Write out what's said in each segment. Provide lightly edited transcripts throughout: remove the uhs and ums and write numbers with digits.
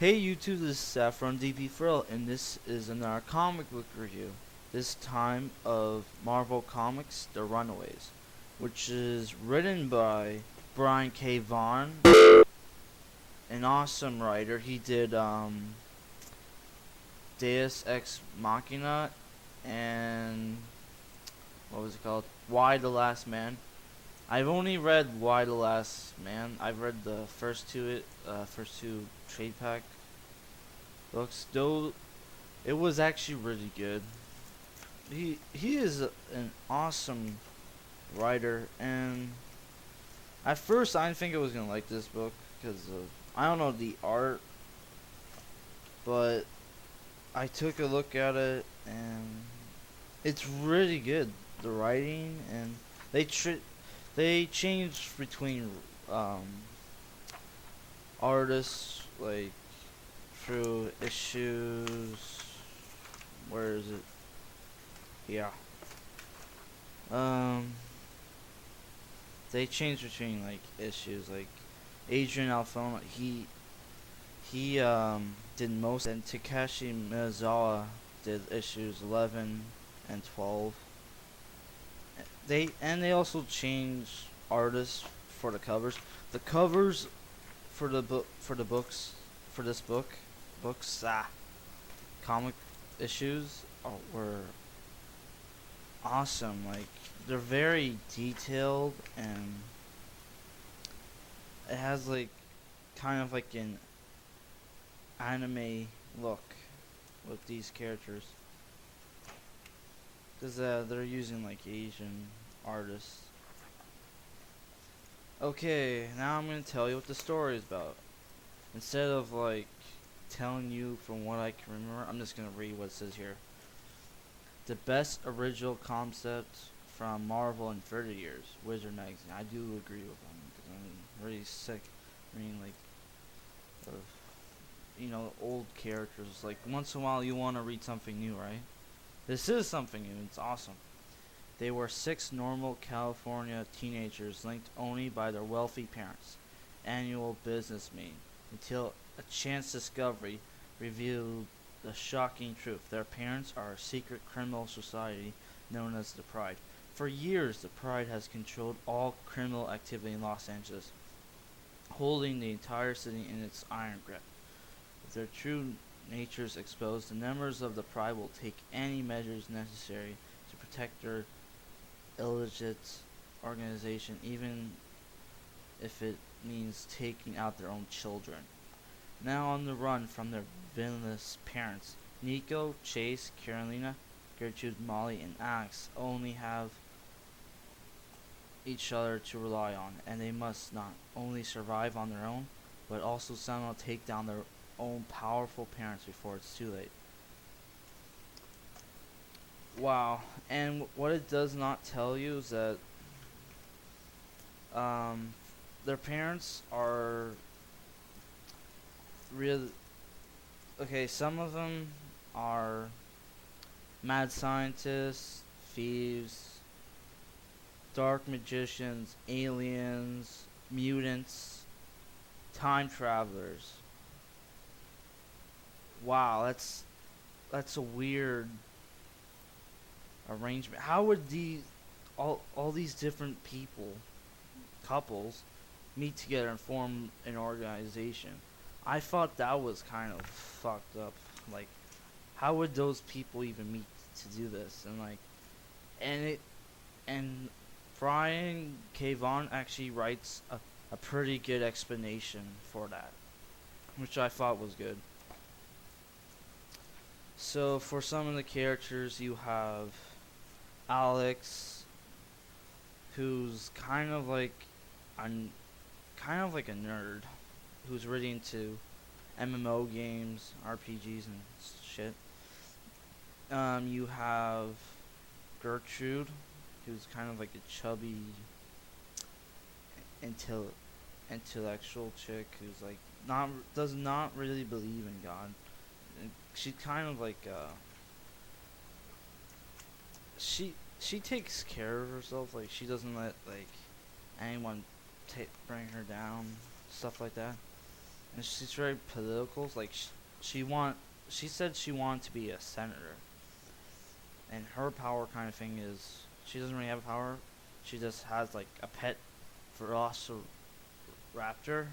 Hey YouTube, this is Seth from DP Frill, and this is another comic book review. This time of Marvel Comics, The Runaways, which is written by Brian K. Vaughan, an awesome writer. He did Deus Ex Machina and what was it called? Why the Last Man. I've only read Why the Last Man. I've read the first two trade pack books. Though it was actually really good. He is an awesome writer, and at first I didn't think I was gonna like this book because of I don't know the art, but I took a look at it and it's really good. The writing and they changed between um, artists like through issues. Where is it? Yeah. Um, they changed between like issues. Like Adrian Alphona, he did most, and Takashi Miyazawa did issues 11 and 12. They also changed artists for the covers. The covers for the books for this books comic issues were awesome. Like they're very detailed, and it has like kind of like an anime look with these characters because they're using like Asian artists. Okay, now I'm gonna tell you what the story is about. Instead of like telling you from what I can remember, I'm just gonna read what it says here. The best original concept from Marvel in 30 years, Wizard Magazine. I do agree with them because I'm really sick reading like of old characters. Like once in a while you want to read something new, right? This is something new. It's awesome. They were six normal California teenagers linked only by their wealthy parents' annual business meeting until a chance discovery revealed the shocking truth. Their parents are a secret criminal society known as the Pride. For years, the Pride has controlled all criminal activity in Los Angeles, holding the entire city in its iron grip. With their true natures exposed, the members of the Pride will take any measures necessary to protect their illegit organization, even if it means taking out their own children. Now on the run from their villainous parents, Nico, Chase, Carolina, Gertrude, Molly, and Alex only have each other to rely on, and they must not only survive on their own, but also somehow take down their own powerful parents before it's too late. Wow, and what it does not tell you is that um, their parents are really okay. Some of them are mad scientists, thieves, dark magicians, aliens, mutants, time travelers. Wow, that's a weird arrangement. How would all these different couples meet together and form an organization? I thought that was kind of fucked up. Like, how would those people even meet to do this? And like, and it and Brian K. Vaughan actually writes a pretty good explanation for that, which I thought was good. So for some of the characters, you have Alex, who's kind of like a nerd, who's really into MMO games, RPGs, and shit. You have Gertrude, who's kind of like a chubby, intellectual chick who's like does not really believe in God. And she's kind of like she takes care of herself. Like she doesn't let like anyone bring her down, stuff like that. and she's very political. Like she want she said she wanted to be a senator, and her power kind of thing is she doesn't really have a power. She just has like a pet velociraptor,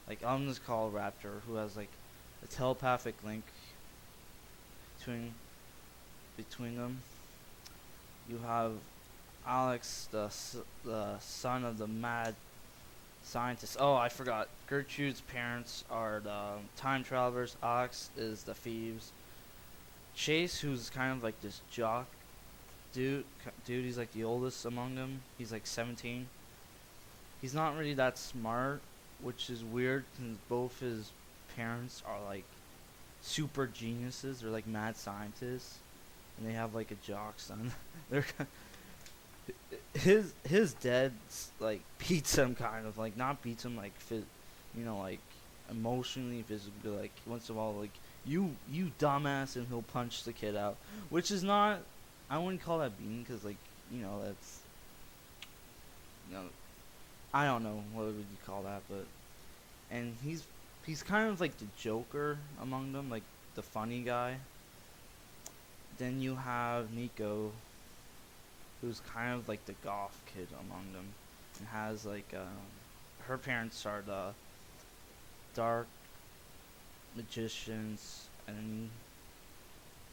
like I'm just called Raptor, who has like a telepathic link between between them. You have Alex, the son of the mad scientist. Oh, I forgot. Gertrude's parents are the time travelers. Alex is the thieves. Chase, who's kind of like this jock dude, he's like the oldest among them. He's like 17. He's not really that smart, which is weird since both his parents are like super geniuses. They're like mad scientists, and they have like a jock son. They're his dad like beats him, kind of like not beats him like like emotionally, physically. Like once in a while, like you dumbass, and he'll punch the kid out, which is not. I wouldn't call that beating, because like that's I don't know what would you call that, but and he's kind of like the Joker among them, like the funny guy. Then you have Nico, who's kind of like the goth kid among them, and has like her parents are the dark magicians, and then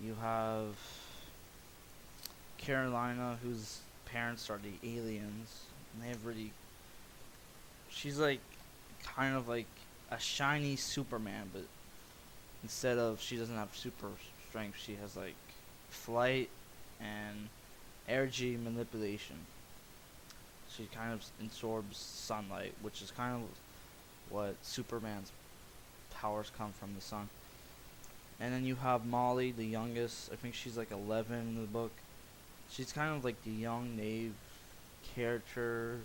you have Carolina, whose parents are the aliens, and they have really. She's like kind of like a shiny Superman, but instead of she doesn't have super strength, she has like flight and energy manipulation. She kind of absorbs sunlight, which is kind of what Superman's powers come from, the sun. And then you have Molly, the youngest. I think she's like 11 in the book. She's kind of like the young, naive character.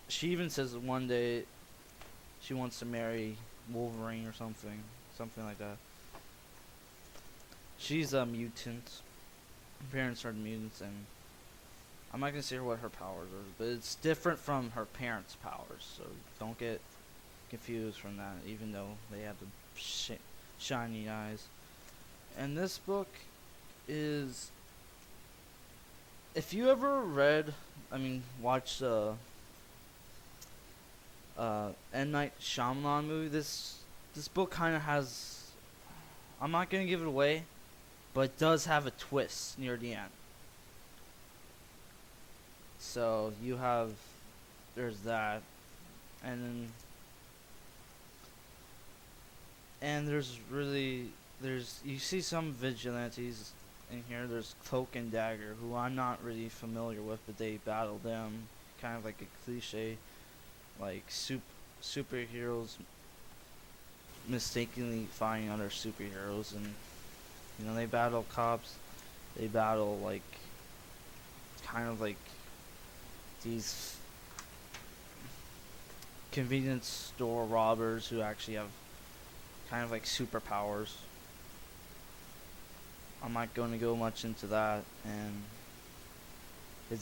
She even says that one day she wants to marry Wolverine or something like that. She's a mutant. Her parents are mutants, and I'm not gonna say what her powers are, but it's different from her parents' powers, so don't get confused from that, even though they have the shiny eyes. And this book is, if you ever watched M. Night Shyamalan movie, this book kind of has, I'm not gonna give it away, but it does have a twist near the end. So there's that, and you see some vigilantes in here. There's Cloak and Dagger, who I'm not really familiar with, but they battle them, kind of like a cliche, like superheroes mistakenly fighting other superheroes, and they battle cops. They battle like kind of like these convenience store robbers who actually have kind of like superpowers. I'm not going to go much into that, and it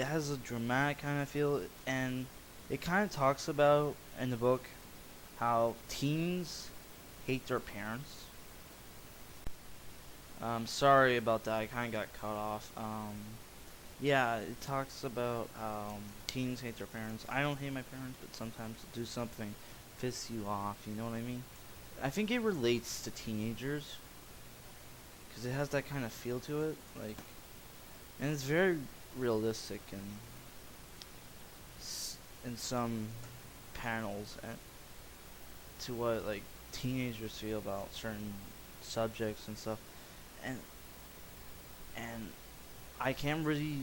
has a dramatic kind of feel, and it kind of talks about in the book how teens hate their parents. Sorry about that, I kind of got cut off. Yeah, it talks about how teens hate their parents. I don't hate my parents, but sometimes do something piss you off, you know what I mean? I think it relates to teenagers, because it has that kind of feel to it, like, and it's very realistic in some panels, and to what like teenagers feel about certain subjects and stuff, and I can't really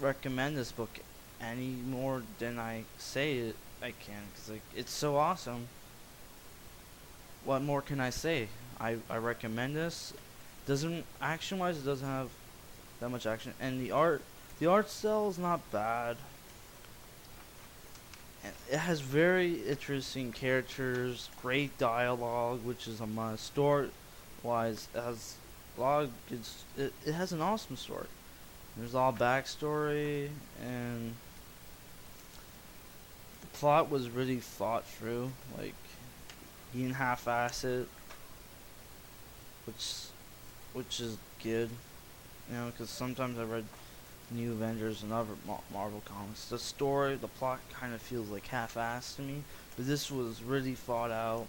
recommend this book any more than I say it I can, because like it's so awesome. What more can I say? I recommend this. Doesn't action wise, it doesn't have that much action, and the art style is not bad. And it has very interesting characters, great dialogue, which is a must. Story wise, it has a lot of good. It has an awesome story. There's all backstory, and the plot was really thought through. Like, he didn't half-ass it, which which is good. You know, because sometimes I read New Avengers and other Marvel comics. The story, the plot kind of feels like half-assed to me, but this was really thought out.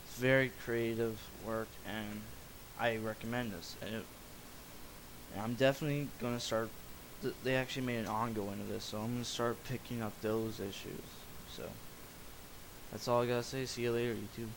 It's very creative work, and I recommend this. And I'm definitely gonna start. They actually made an ongoing of this, so I'm gonna start picking up those issues. So that's all I gotta say. See you later, YouTube.